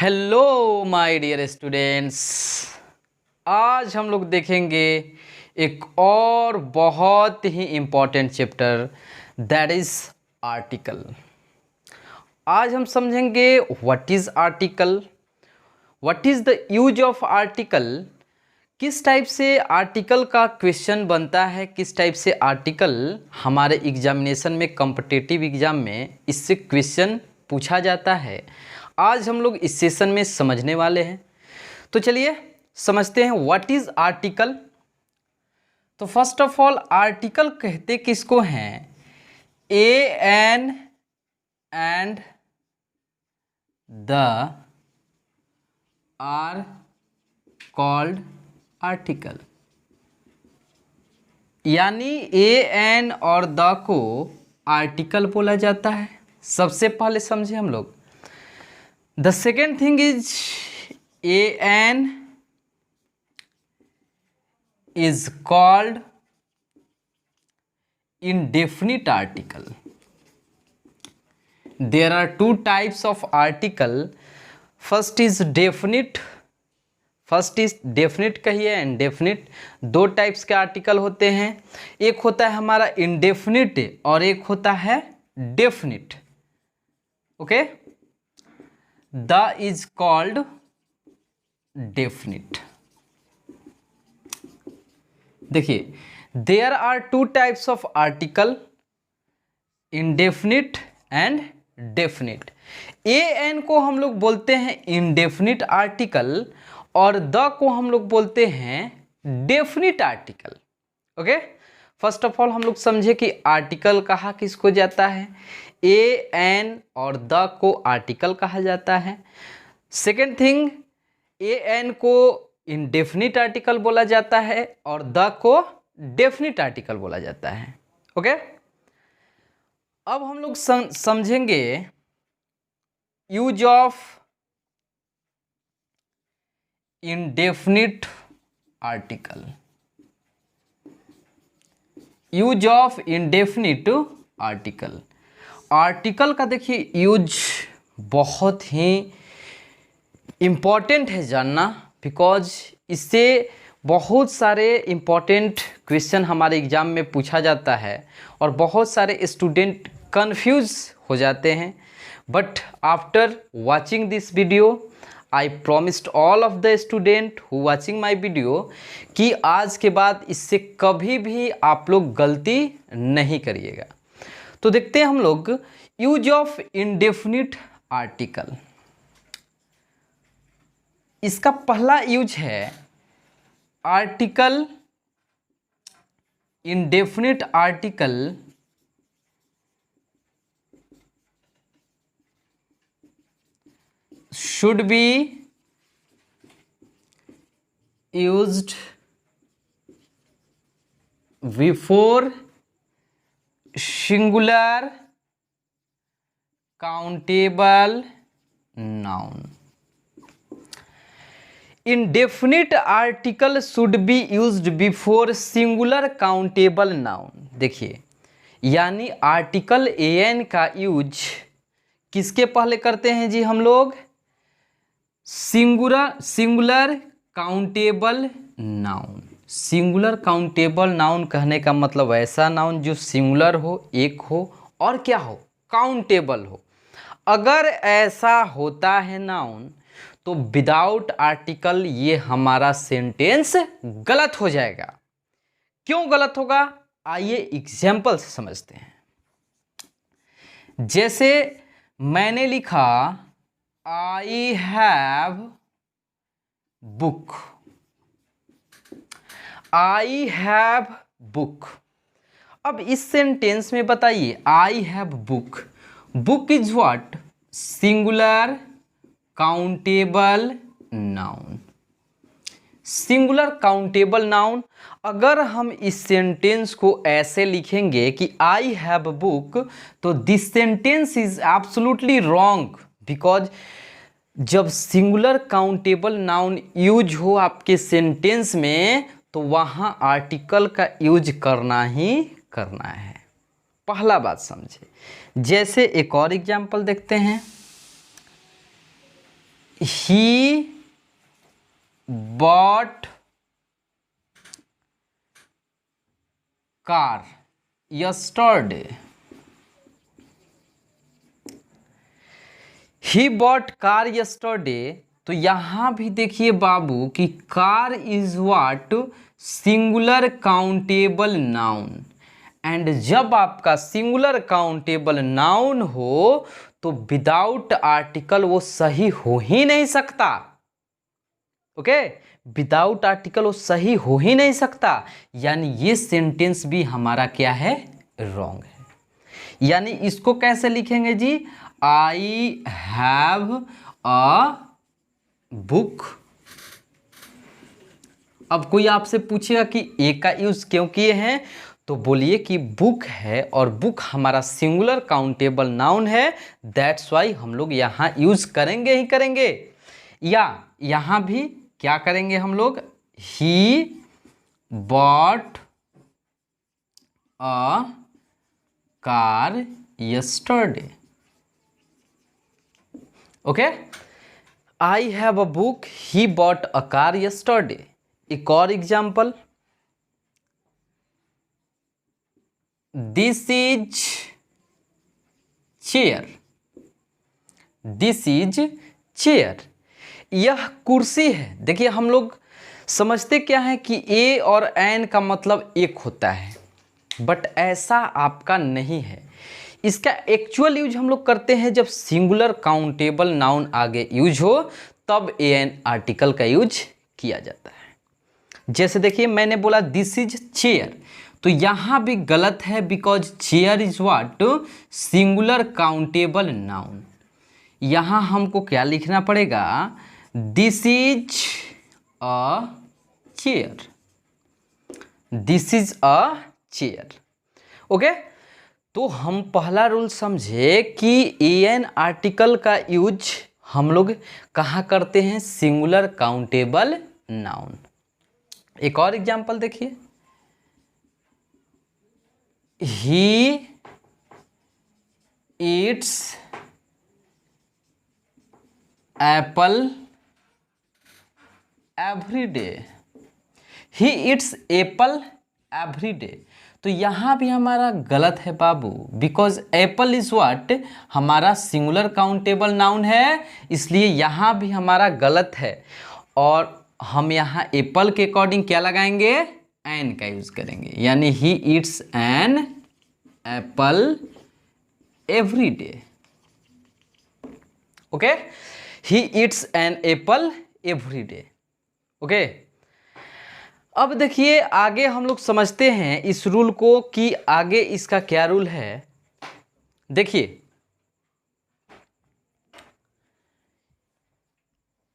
Hello my dear students. आज हम लोग देखेंगे एक और बहुत ही important chapter, that is article. आज हम समझेंगे what is article, what is the use of article, किस टाइप से आर्टिकल का क्वेश्चन बनता है, किस टाइप से आर्टिकल हमारे एग्जामिनेशन में, कॉम्पिटिटिव एग्ज़ाम में इससे क्वेश्चन पूछा जाता है। आज हम लोग इस सेशन में समझने वाले हैं। तो चलिए समझते हैं व्हाट इज़ आर्टिकल। तो फर्स्ट ऑफ ऑल आर्टिकल कहते किसको हैं? A an and the are called article, यानी ए एन और द को आर्टिकल बोला जाता है। सबसे पहले समझे हम लोग। The second thing is a an is called indefinite article. There are two types of article. First is definite, कहिए indefinite। दो टाइप्स के आर्टिकल होते हैं, एक होता है हमारा indefinite और एक होता है definite। Okay, the is called definite। देखिए, there are two types of article, indefinite and definite. A an को हम लोग बोलते हैं इंडेफिनिट आर्टिकल और द को हम लोग बोलते हैं definite article. Okay, first of all हम लोग समझे कि आर्टिकल कहा किसको जाता है, ए एन और द को आर्टिकल कहा जाता है। सेकेंड थिंग, ए एन को इंडेफिनिट आर्टिकल बोला जाता है और द को डेफिनिट आर्टिकल बोला जाता है। ओके, अब हम लोग समझेंगे use of indefinite article. Use of indefinite article, article का देखिए यूज बहुत ही इम्पॉर्टेंट है जानना, बिकॉज इससे बहुत सारे इम्पॉर्टेंट क्वेश्चन हमारे एग्ज़ाम में पूछा जाता है और बहुत सारे स्टूडेंट कंफ्यूज हो जाते हैं। But after watching this video I promised all of the student who watching my video कि आज के बाद इससे कभी भी आप लोग गलती नहीं करिएगा। तो देखते हैं हम लोग यूज ऑफ इंडेफिनिट आर्टिकल। इसका पहला यूज है article, indefinite article should be used before singular countable noun। Indefinite article should be used before singular countable noun. देखिए, यानी आर्टिकल ए एन का यूज किसके पहले करते हैं जी हम लोग? Singular countable noun. Singular countable noun कहने का मतलब ऐसा नाउन जो सिंगुलर हो, एक हो और क्या हो, काउंटेबल हो। अगर ऐसा होता है नाउन तो विदाउट आर्टिकल ये हमारा सेंटेंस गलत हो जाएगा। क्यों गलत होगा, आइए एग्जाम्पल से समझते हैं। जैसे मैंने लिखा I have book, I have book. अब इस सेंटेंस में बताइए, I have book, book is what? Singular countable noun. Singular countable noun. अगर हम इस सेंटेंस को ऐसे लिखेंगे कि आई हैव बुक, तो this sentence is absolutely wrong, because जब सिंगुलर काउंटेबल नाउन यूज हो आपके सेंटेंस में तो वहाँ आर्टिकल का यूज करना ही करना है। पहला बात समझे। जैसे एक और एग्जाम्पल देखते हैं, he bought car yesterday. He bought car yesterday। तो यहां भी देखिए बाबू कि car is what singular countable noun, and जब आपका सिंगुलर काउंटेबल नाउन हो तो विदाउट आर्टिकल वो सही हो ही नहीं सकता। ओके, विदाउट आर्टिकल वो सही हो ही नहीं सकता, यानी ये सेंटेंस भी हमारा क्या है, रॉन्ग है। यानी इसको कैसे लिखेंगे जी, आई हैव अ बुक। अब कोई आपसे पूछेगा कि ए का यूज क्यों किए हैं, तो बोलिए कि बुक है और बुक हमारा सिंगुलर काउंटेबल नाउन है, दैट्स वाई हम लोग यहां यूज करेंगे ही करेंगे। या यहां भी क्या करेंगे हम लोग, he bought a car yesterday। Okay, I have a book, he bought a car yesterday। एक और example, this is chair, this is chair, यह कुर्सी है। देखिए हम लोग समझते क्या है कि ए और एन का मतलब एक होता है, बट ऐसा आपका नहीं है। इसका एक्चुअल यूज हम लोग करते हैं जब सिंगुलर काउंटेबल नाउन आगे यूज हो, तब ए एन आर्टिकल का यूज किया जाता है। जैसे देखिए मैंने बोला दिस इज चेयर, तो यहां भी गलत है, because chair is what singular countable noun. यहां हमको क्या लिखना पड़ेगा, this is a chair, this is a chair. Okay, तो हम पहला रूल समझे कि ए एन आर्टिकल का यूज हम लोग कहाँ करते हैं, सिंगुलर काउंटेबल नाउन। एक और एग्जांपल देखिए, he eats Apple every day, he eats Apple every day. तो यहाँ भी हमारा गलत है बाबू, बिकॉज एप्पल इज व्हाट हमारा सिंगुलर काउंटेबल नाउन है, इसलिए यहाँ भी हमारा गलत है। और हम यहाँ एप्पल के अकॉर्डिंग क्या लगाएंगे, एन का यूज करेंगे, यानी he eats an apple every day. Okay, he eats an apple every day. Okay, अब देखिए आगे हम लोग समझते हैं इस रूल को कि आगे इसका क्या रूल है। देखिए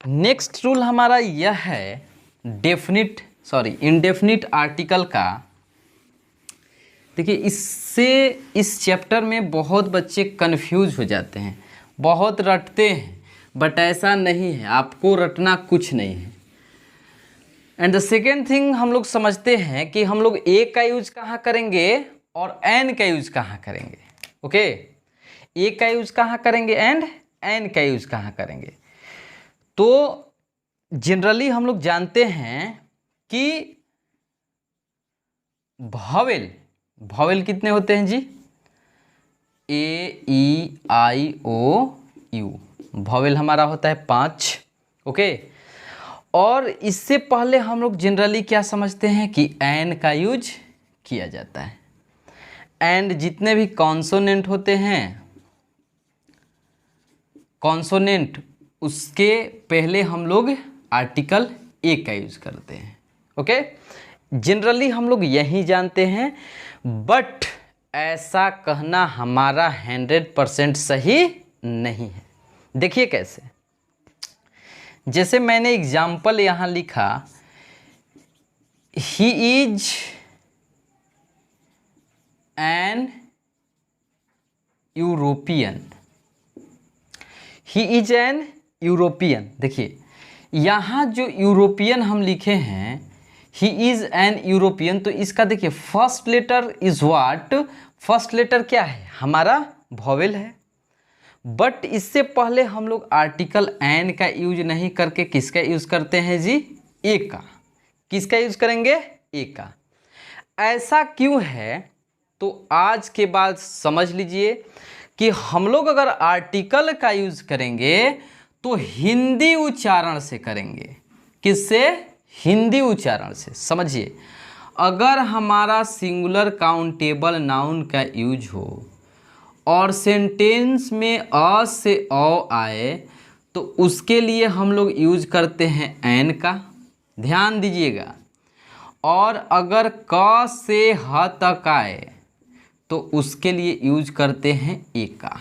नेक्स्ट रूल हमारा यह है इंडेफिनिट आर्टिकल का। देखिए इससे इस चैप्टर में बहुत बच्चे कंफ्यूज हो जाते हैं, बहुत रटते हैं, बट ऐसा नहीं है, आपको रटना कुछ नहीं है। एंड द सेकेंड थिंग हम लोग समझते हैं कि हम लोग ए का यूज कहाँ करेंगे और एन का यूज कहाँ करेंगे। ओके, ए का यूज कहाँ करेंगे एंड एन का यूज कहाँ करेंगे। तो जनरली हम लोग जानते हैं कि भॉवेल कितने होते हैं जी, ए ई आई ओ यू, भॉवेल हमारा होता है 5। ओके, और इससे पहले हम लोग जनरली क्या समझते हैं कि एन का यूज किया जाता है, एंड जितने भी कॉन्सोनेंट होते हैं कॉन्सोनेंट उसके पहले हम लोग आर्टिकल ए का यूज करते हैं। ओके, जनरली हम लोग यही जानते हैं, बट ऐसा कहना हमारा 100% सही नहीं है। देखिए कैसे, जैसे मैंने एग्जाम्पल यहाँ लिखा, he is an European, he is an European. देखिए यहाँ जो यूरोपियन हम लिखे हैं, ही इज एन यूरोपियन, तो इसका देखिए first letter is what, first letter क्या है हमारा, वॉवेल है। बट इससे पहले हम लोग आर्टिकल एन का यूज नहीं करके किसका यूज करते हैं जी, ए का। किसका यूज करेंगे, ए का। ऐसा क्यों है, तो आज के बाद समझ लीजिए कि हम लोग अगर आर्टिकल का यूज करेंगे तो हिंदी उच्चारण से करेंगे। किससे, हिंदी उच्चारण से। समझिए, अगर हमारा सिंगुलर काउंटेबल नाउन का यूज हो और सेंटेंस में अ से औ आए तो उसके लिए हम लोग यूज करते हैं एन का, ध्यान दीजिएगा। और अगर क से ह तक आए तो उसके लिए यूज करते हैं ए का।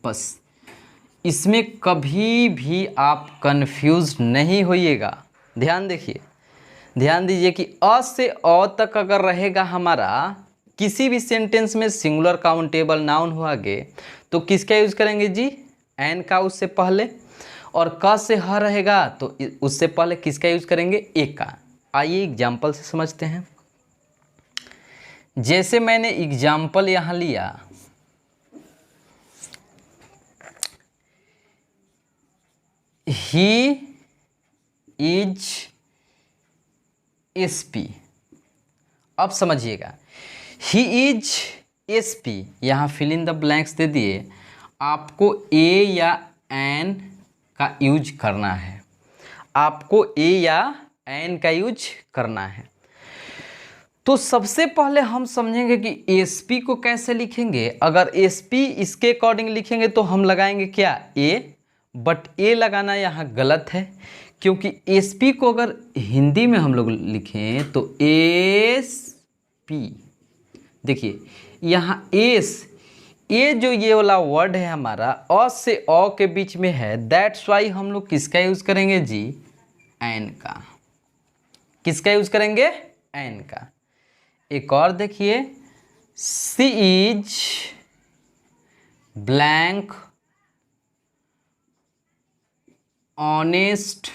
बस इसमें कभी भी आप कंफ्यूज नहीं होइएगा। ध्यान देखिए, ध्यान दीजिए कि अ से औ तक अगर रहेगा हमारा किसी भी सेंटेंस में सिंगुलर काउंटेबल नाउन हो आगे तो किसका यूज करेंगे जी, एन का उससे पहले। और क से ह रहेगा तो उससे पहले किसका यूज करेंगे, ए का। आइए एग्जाम्पल से समझते हैं। जैसे मैंने एग्जाम्पल यहाँ लिया, ही इज एसपी। अब समझिएगा, ही इज एसपी, यहाँ फिल इन द ब्लैंक्स दे दिए। आपको ए या एन का यूज करना है, आपको ए या एन का यूज करना है। तो सबसे पहले हम समझेंगे कि एसपी को कैसे लिखेंगे। अगर एसपी इसके अकॉर्डिंग लिखेंगे तो हम लगाएंगे क्या, ए। बट ए लगाना यहाँ गलत है, क्योंकि एसपी को अगर हिंदी में हम लोग लिखें तो एस पी, देखिए यहाँ एस, ए जो ये वाला वर्ड है हमारा अ से औ के बीच में है, दैट्स वाई हम लोग किसका यूज करेंगे जी, एन का। किसका यूज करेंगे, एन का। एक और देखिए, she is blank honest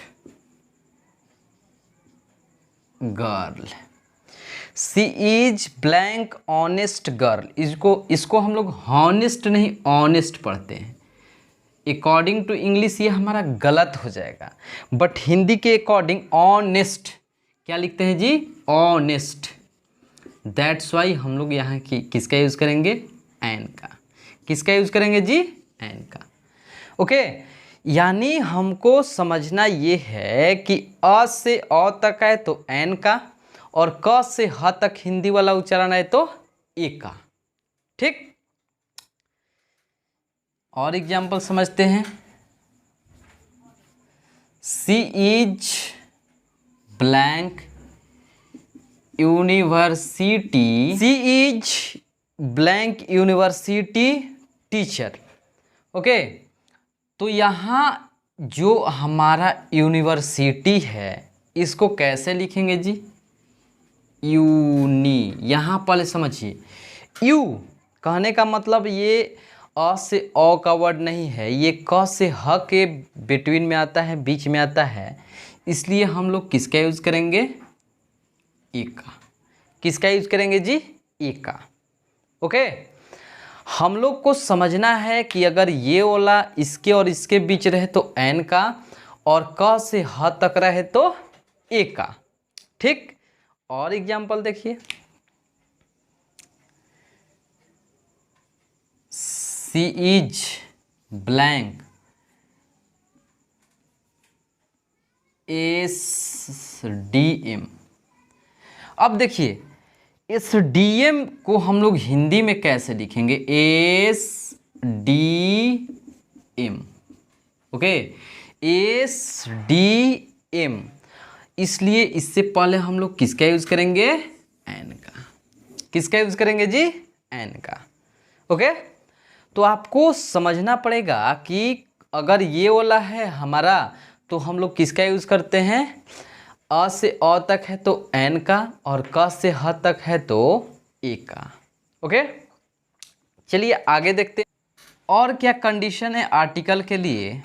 girl. She is blank honest girl, इसको हम लोग हॉनेस्ट नहीं ऑनेस्ट पढ़ते हैं। अकॉर्डिंग टू इंग्लिश ये हमारा गलत हो जाएगा, बट हिंदी के अकॉर्डिंग ऑनेस्ट क्या लिखते हैं जी, ऑनेस्ट। दैट्स वाई हम लोग यहाँ की किसका यूज़ करेंगे, एन का। किसका यूज़ करेंगे जी, एन का। ओके, यानी हमको समझना ये है कि अ से औ तक है तो एन का, और क से ह तक हिंदी वाला उच्चारण है तो ए का। ठीक, और एग्जाम्पल समझते हैं। She is blank university, she is blank university teacher. Okay, तो यहाँ जो हमारा यूनिवर्सिटी है इसको कैसे लिखेंगे जी, यूनी। यहाँ पहले समझिए, यू कहने का मतलब ये अ से औ का वर्ड नहीं है, ये क से ह के बिटवीन में आता है, बीच में आता है, इसलिए हम लोग किसका यूज़ करेंगे, ए का। किसका यूज़ करेंगे जी, ए का। ओके, हम लोग को समझना है कि अगर ये वाला इसके और इसके बीच रहे तो एन का, और क से ह तक रहे तो ए का। ठीक, और एग्जाम्पल देखिए, she is blank S D M. अब देखिए एस डी एम को हम लोग हिंदी में कैसे लिखेंगे, S D M. Okay, S D M, इसलिए इससे पहले हम लोग किसका यूज़ करेंगे, एन का। किसका यूज़ करेंगे जी, एन का। ओके, तो आपको समझना पड़ेगा कि अगर ये वाला है हमारा तो हम लोग किसका यूज़ करते हैं, अ से अ तक है तो एन का, और क से ह तक है तो ए का। ओके, चलिए आगे देखते हैं और क्या कंडीशन है आर्टिकल के लिए।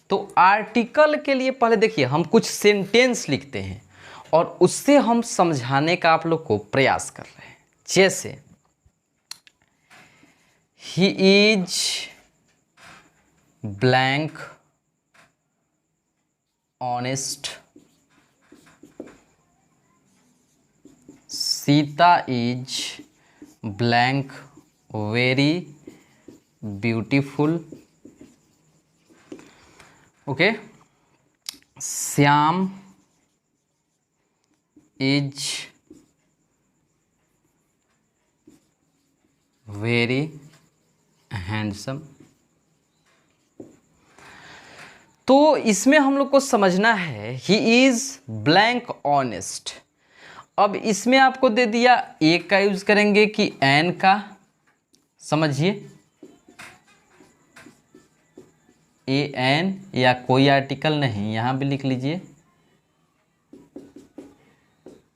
तो आर्टिकल के लिए पहले देखिए हम कुछ सेंटेंस लिखते हैं और उससे हम समझाने का आप लोग को प्रयास कर रहे हैं। जैसे ही is blank honest, Sita is blank very beautiful, okay, Shyam is very handsome. तो इसमें हम लोग को समझना है ही इज ब्लैंक ऑनेस्ट। अब इसमें आपको दे दिया एक का यूज करेंगे कि एन का, समझिए ए एन या कोई आर्टिकल नहीं, यहां भी लिख लीजिए।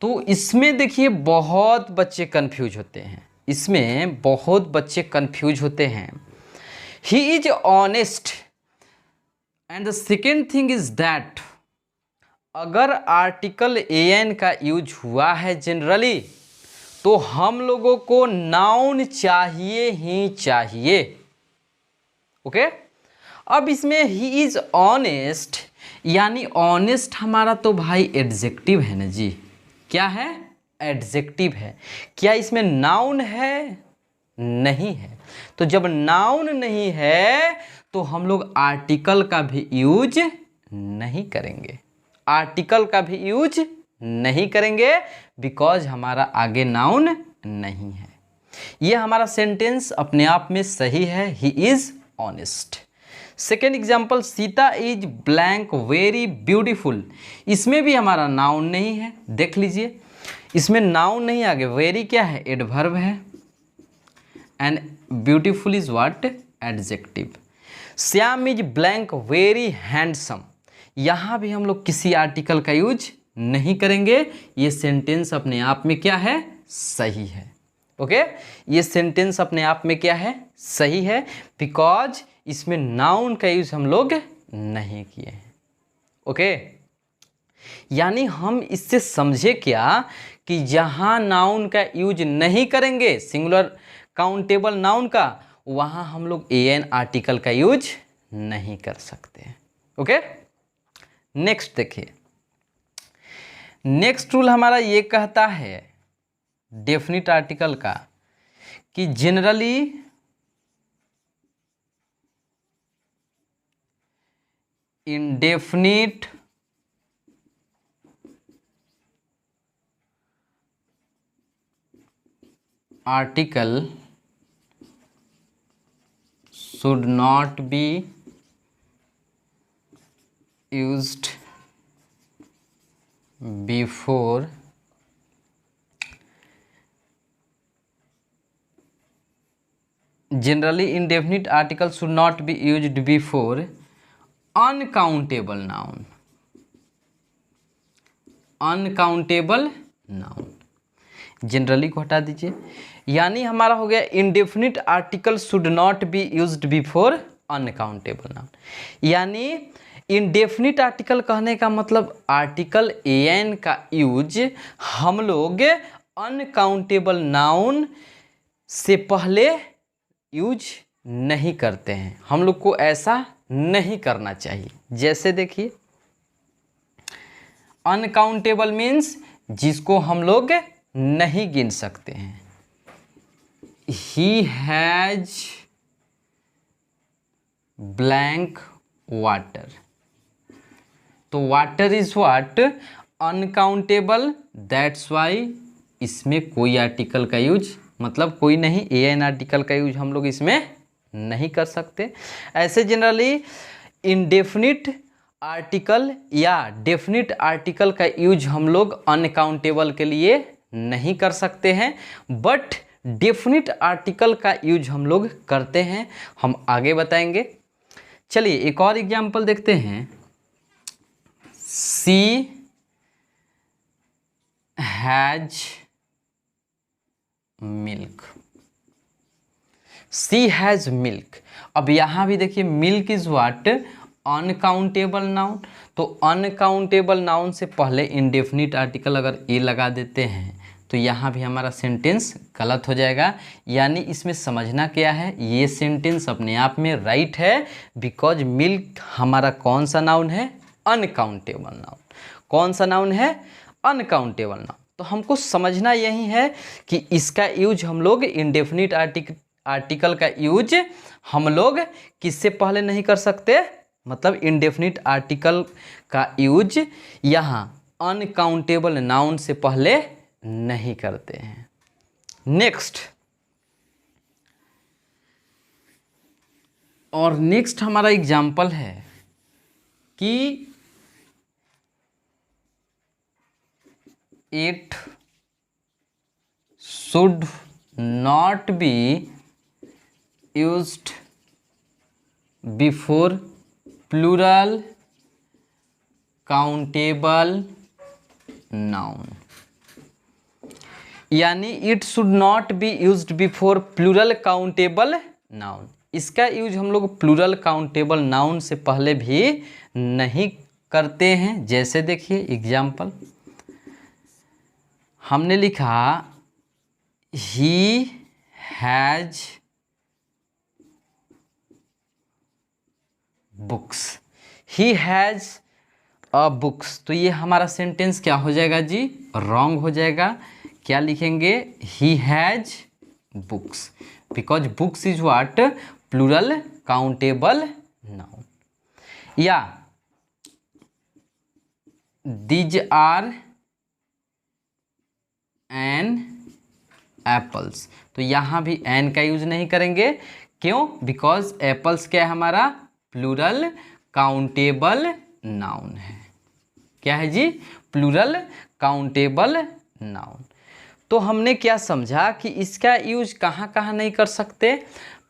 तो इसमें देखिए बहुत बच्चे कंफ्यूज होते हैं, इसमें बहुत बच्चे कंफ्यूज होते हैं। He is honest and the second thing is that, अगर आर्टिकल ए एन का यूज हुआ है जनरली तो हम लोगों को नाउन चाहिए ही चाहिए, ओके। अब इसमें ही इज ऑनेस्ट, यानी ऑनेस्ट हमारा तो भाई एडजेक्टिव है ना जी, क्या है, एडजेक्टिव है। क्या इसमें नाउन है, नहीं है। तो जब नाउन नहीं है तो हम लोग आर्टिकल का भी यूज नहीं करेंगे, आर्टिकल का भी यूज नहीं करेंगे, बिकॉज हमारा आगे नाउन नहीं है। ये हमारा सेंटेंस अपने आप में सही है, he is honest. Second example, Sita is blank very beautiful, इसमें भी हमारा नाउन नहीं है, देख लीजिए इसमें नाउन नहीं, आगे वेरी क्या है, एडवर्ब है, and beautiful is what, adjective. Shyam is blank very handsome, यहाँ भी हम लोग किसी आर्टिकल का यूज नहीं करेंगे, ये सेंटेंस अपने आप में क्या है, सही है, ओके। ये सेंटेंस अपने आप में क्या है, सही है, बिकॉज इसमें नाउन का यूज हम लोग नहीं किए हैं, ओके। यानी हम इससे समझे क्या कि जहाँ नाउन का यूज नहीं करेंगे, सिंगुलर काउंटेबल नाउन का, वहाँ हम लोग ए एन आर्टिकल का यूज नहीं कर सकते, ओके। नेक्स्ट देखिए, नेक्स्ट रूल हमारा ये कहता है डेफिनिट आर्टिकल का कि generally indefinite article should not be used before generally indefinite article should not be used before uncountable noun, uncountable noun, generally को हटा दीजिए। यानी हमारा हो गया indefinite article should not be used before uncountable noun. यानी इंडेफिनिट आर्टिकल कहने का मतलब आर्टिकल ए एन का यूज हम लोग अनकाउंटेबल नाउन से पहले यूज नहीं करते हैं, हम लोग को ऐसा नहीं करना चाहिए। जैसे देखिए अनकाउंटेबल मीन्स जिसको हम लोग नहीं गिन सकते हैं। ही हैज ब्लैंक वाटर, तो water is what, uncountable, that's why इसमें कोई आर्टिकल का यूज मतलब कोई नहीं, ए एन आर्टिकल का यूज हम लोग इसमें नहीं कर सकते। ऐसे जनरली इंडेफिनिट आर्टिकल या डेफिनिट आर्टिकल का यूज हम लोग अनकाउंटेबल के लिए नहीं कर सकते हैं, बट डेफिनिट आर्टिकल का यूज हम लोग करते हैं, हम आगे बताएंगे। चलिए एक और एग्जांपल देखते हैं। She has milk, she has milk. अब यहाँ भी देखिए milk is what, uncountable noun, तो अनकाउंटेबल नाउन से पहले इंडेफिनिट आर्टिकल अगर ए लगा देते हैं तो यहाँ भी हमारा सेंटेंस गलत हो जाएगा। यानी इसमें समझना क्या है, ये सेंटेंस अपने आप में राइट है, बिकॉज मिल्क हमारा कौन सा नाउन है, अनकाउंटेबल नाउन। कौन सा नाउन है, अनकाउंटेबल नाउन। तो हमको समझना यही है कि इसका यूज हम लोग इंडेफिनिट आर्टिकल का यूज हम लोग किससे पहले नहीं कर सकते, मतलब इंडेफिनिट आर्टिकल का यूज यहाँ अनकाउंटेबल नाउन से पहले नहीं करते हैं। नेक्स्ट, और नेक्स्ट हमारा एग्जाम्पल है कि it should not be used before plural countable noun. यानी it should not be used before plural countable noun. इसका यूज हम लोग प्लूरल काउंटेबल नाउन से पहले भी नहीं करते हैं। जैसे देखिए एग्जाम्पल, हमने लिखा ही has books, he has a books. तो ये हमारा सेंटेंस क्या हो जाएगा जी, रॉन्ग हो जाएगा। क्या लिखेंगे, he has books, because books is what, plural countable noun. या दीज आर एन एप्पल्स। तो यहाँ भी एन का यूज नहीं करेंगे, क्यों, बिकॉज एप्पल्स क्या है हमारा, प्लूरल काउंटेबल नाउन है। क्या है जी, प्लूरल काउंटेबल नाउन। तो हमने क्या समझा कि इसका यूज कहाँ कहाँ नहीं कर सकते।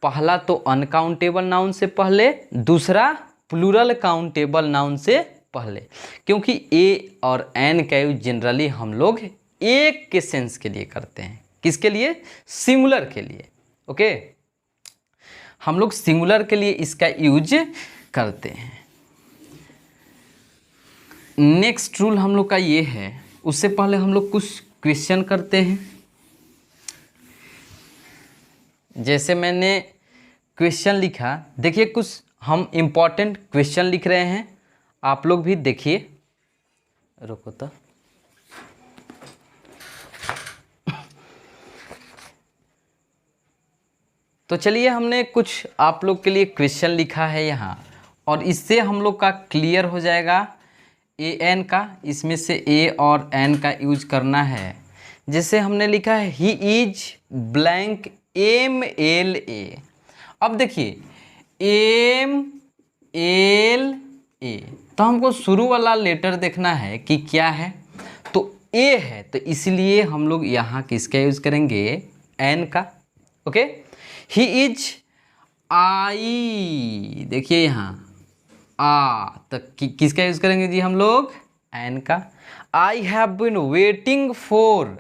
पहला तो अनकाउंटेबल नाउन से पहले, दूसरा प्लूरल काउंटेबल नाउन से पहले, क्योंकि ए और एन का यूज जनरली हम लोग एक के सेंस के लिए करते हैं। किसके लिए, सिंगुलर के लिए। ओके, हम लोग सिंगुलर के लिए इसका यूज करते हैं। नेक्स्ट रूल हम लोग का ये है, उससे पहले हम लोग कुछ क्वेश्चन करते हैं। जैसे मैंने क्वेश्चन लिखा, देखिए कुछ हम इम्पोर्टेंट क्वेश्चन लिख रहे हैं, आप लोग भी देखिए। रुको तो चलिए, हमने कुछ आप लोग के लिए क्वेश्चन लिखा है यहाँ, और इससे हम लोग का क्लियर हो जाएगा ए एन का। इसमें से ए और एन का यूज करना है। जैसे हमने लिखा है he is blank M L A. अब देखिए एम एल ए, तो हमको शुरू वाला लेटर देखना है कि क्या है। तो ए है, तो इसलिए हम लोग यहाँ किसका यूज करेंगे, एन का। ओके, ही इज आई, देखिए यहाँ तो किसका यूज करेंगे जी हम लोग, एन का। I have been waiting for,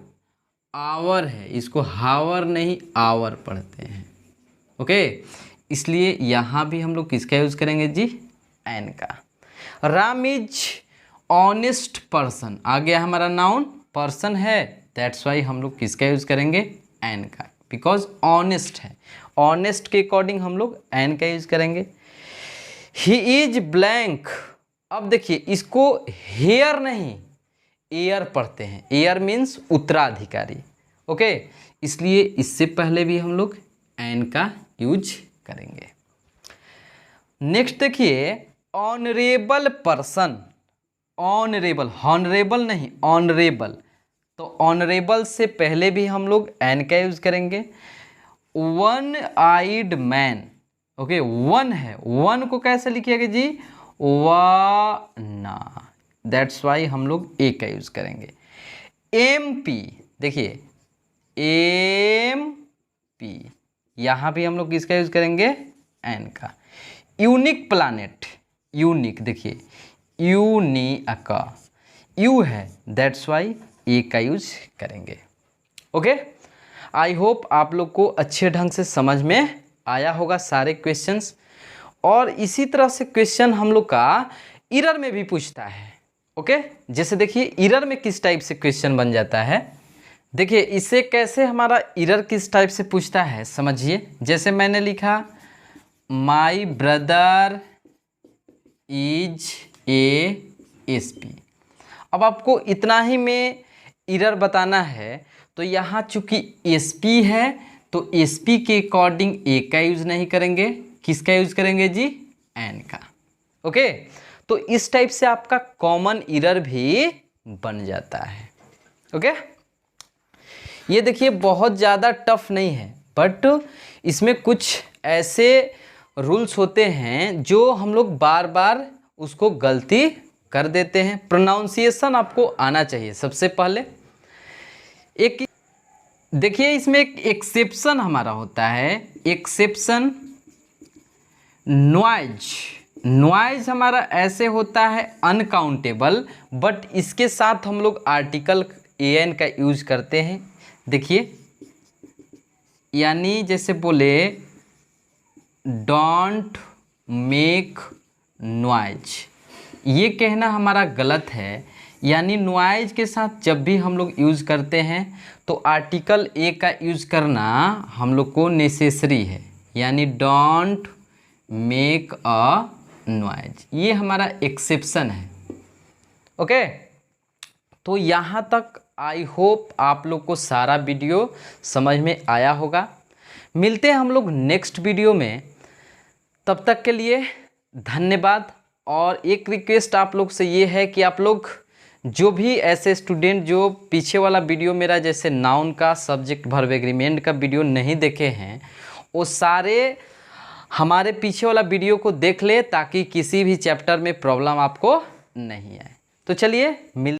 hour है, इसको हावर नहीं आवर पढ़ते हैं। ओके, इसलिए यहाँ भी हम लोग किसका यूज करेंगे जी, एन का। राम इज ऑनेस्ट पर्सन, आ गया हमारा नाउन, पर्सन है, दैट्स वाई हम लोग किसका यूज करेंगे, एन का, बिकॉज ऑनेस्ट है। ऑनेस्ट के अकॉर्डिंग हम लोग एन का यूज करेंगे। ही इज ब्लैंक, अब देखिए इसको हेयर नहीं एयर पढ़ते हैं, एयर मीन्स उत्तराधिकारी। ओके, इसलिए इससे पहले भी हम लोग एन का यूज करेंगे। नेक्स्ट देखिए, ऑनरेबल पर्सन, ऑनरेबल, हॉनरेबल नहीं, ऑनरेबल। तो ऑनरेबल से पहले भी हम लोग एन का यूज करेंगे। One eyed man, okay, one है, वन को कैसे लिखिएगा जी, वाना, दैट्स वाई हम लोग ए का यूज करेंगे। एम पी, देखिए एम पी, यहाँ भी हम लोग किसका यूज करेंगे, एन का। यूनिक प्लानेट, यूनिक, देखिए यूनिका, यू है, दैट्स वाई ए का यूज करेंगे। ओके, आई होप आप लोग को अच्छे ढंग से समझ में आया होगा सारे क्वेश्चंस। और इसी तरह से क्वेश्चन हम लोग का इरर में भी पूछता है। ओके, जैसे देखिए इरर में किस टाइप से क्वेश्चन बन जाता है, देखिए इसे कैसे हमारा एरर किस टाइप से पूछता है समझिए। जैसे मैंने लिखा my brother is a SP. अब आपको इतना ही में एरर बताना है, तो यहाँ चूंकि एसपी है तो एसपी के अकॉर्डिंग ए का यूज नहीं करेंगे, किसका यूज करेंगे जी, एन का। ओके, तो इस टाइप से आपका कॉमन एरर भी बन जाता है। ओके, ये देखिए बहुत ज़्यादा टफ नहीं है, बट इसमें कुछ ऐसे रूल्स होते हैं जो हम लोग बार बार उसको गलती कर देते हैं। प्रोनाउंसिएशन आपको आना चाहिए सबसे पहले। एक देखिए इसमें एक एक्सेप्शन हमारा होता है, एक्सेप्शन नॉइज। नॉइज हमारा ऐसे होता है अनकाउंटेबल, बट इसके साथ हम लोग आर्टिकल एन का यूज करते हैं। देखिए यानी जैसे बोले डोंट मेक नॉइज, ये कहना हमारा गलत है। यानी नॉइज के साथ जब भी हम लोग यूज़ करते हैं तो आर्टिकल ए का यूज़ करना हम लोग को नेसेसरी है, यानी डोंट मेक अ नॉइज, ये हमारा एक्सेप्शन है। ओके, तो यहाँ तक आई होप आप लोग को सारा वीडियो समझ में आया होगा। मिलते हैं हम लोग नेक्स्ट वीडियो में, तब तक के लिए धन्यवाद। और एक रिक्वेस्ट आप लोग से ये है कि आप लोग जो भी ऐसे स्टूडेंट जो पीछे वाला वीडियो मेरा जैसे नाउन का, सब्जेक्ट, वर्ब, एग्रीमेंट का वीडियो नहीं देखे हैं, वो सारे हमारे पीछे वाला वीडियो को देख ले, ताकि किसी भी चैप्टर में प्रॉब्लम आपको नहीं आए। तो चलिए मिल